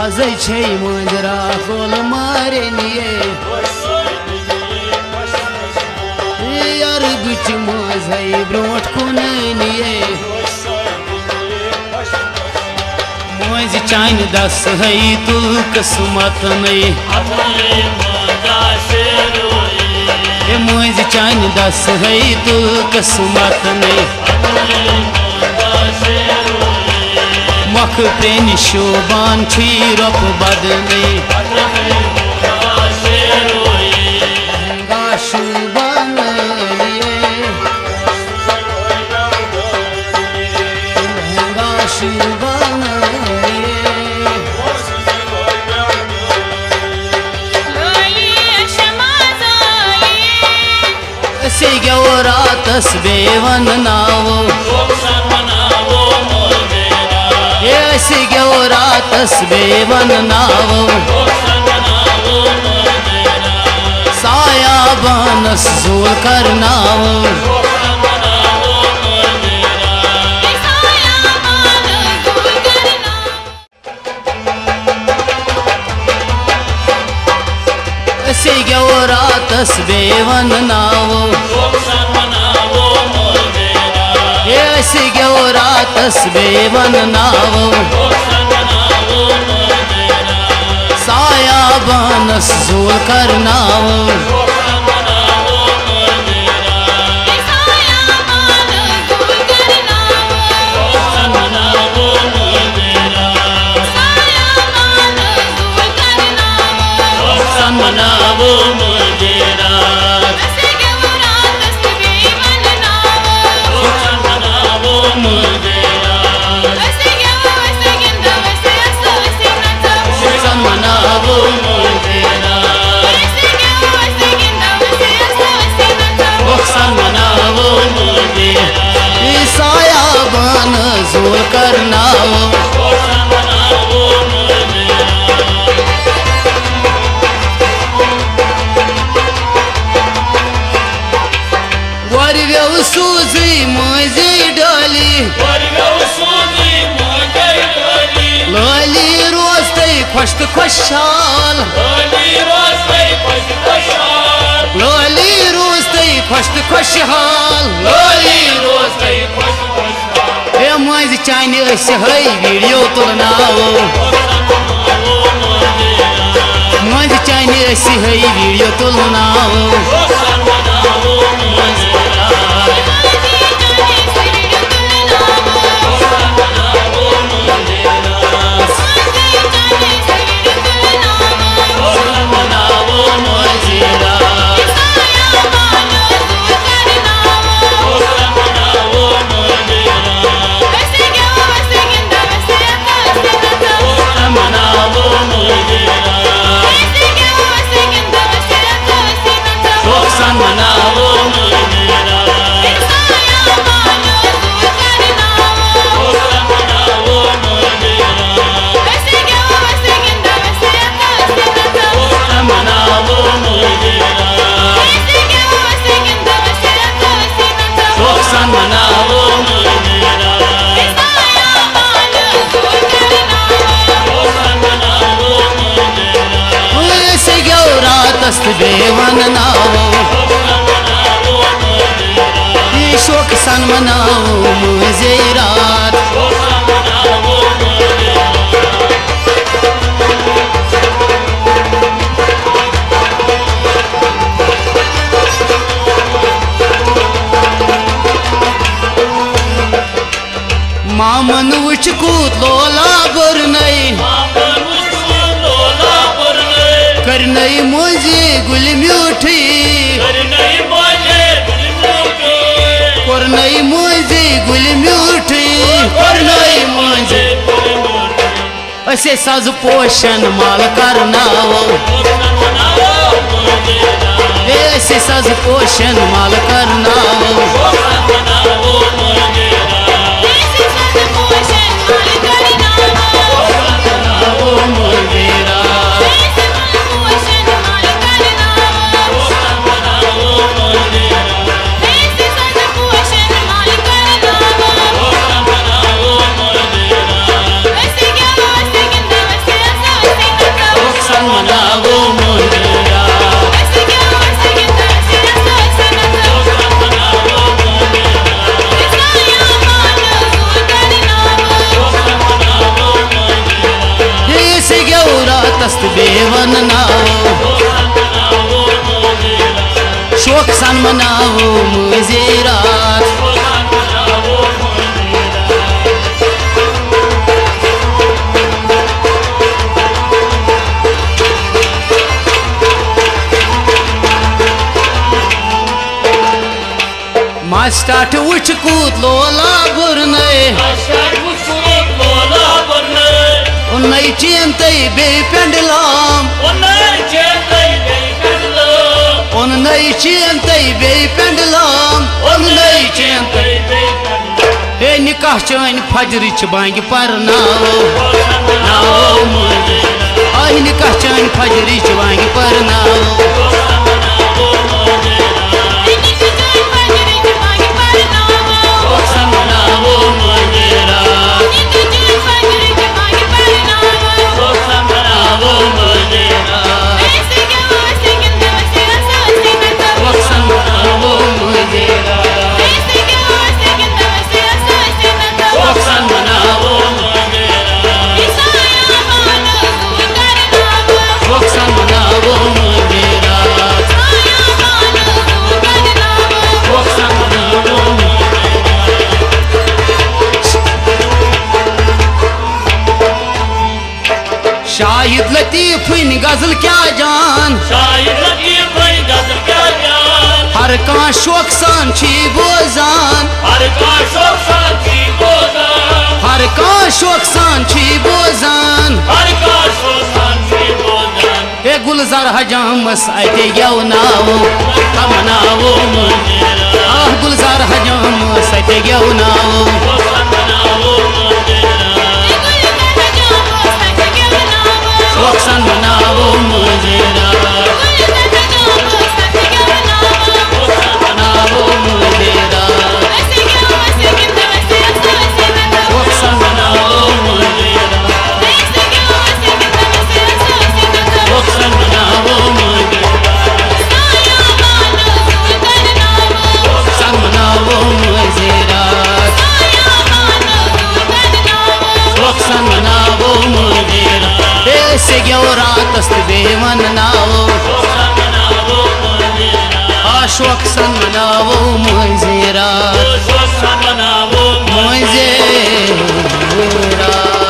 आज छे मंजरा गोल मारे निये यार बिच मजै ब्रोट कुन निये मज चान दस है तू किस्मत नहीं मज चान दस है तू किस्मत नहीं मख प्रेन शोबान छी रप बदने शोबान शोबान से रातस बेवन नावो ऐसे रातस बेवन नावो साया बनस जोल करनावो ऐसे रातस बेवन नावो ऐसे रातस बेवन नावो साया बनस जोल करनावो साया बन जोल करनावो वर्व्यव सूजी मजे डाली लाली रोज तई खुश खुशहाल लाली रोज तई खुश खुशहाल लाली रोज तई ए मज चाने है वीडियो तुलनाओ मज चाने है वीडियो तुलनाओ बेवन नावो शोक सन मनाओ मुझे रात मामन उच कूत लोला बुरनई करनई मुझे गुल म्यूठी करनई मुझे गुल म्यूठी करनई मुझे ऐसे सज पोषण माल करनावो ऐसे सज पोषण माल करनावो रातस बेवन नावो शौक सन मनावो मुझे रात मास्टाट उठ कूद लोला बुरने उन्नई चेन तई बे पेंडलाम उन्नई चेन तई बे पेंडलाम उन्नई चेन तई हे निकाह चान फजर च बांग पर नाओ आई निकाह चान फजर च बांग पर नाओ शाहिद लतीफ गजल क्या जान हर कहाँ शौक सान छी बोजान हर कहाँ शौक सान छी बोजान हे गुलजार हजामस अते गेवनावो हमनावो गुलजार हजामस अते गेवनावो वक्सन मनावो मुझे रातस बेवन नावो शौक सन मनावो मुझे रात मुझे रात।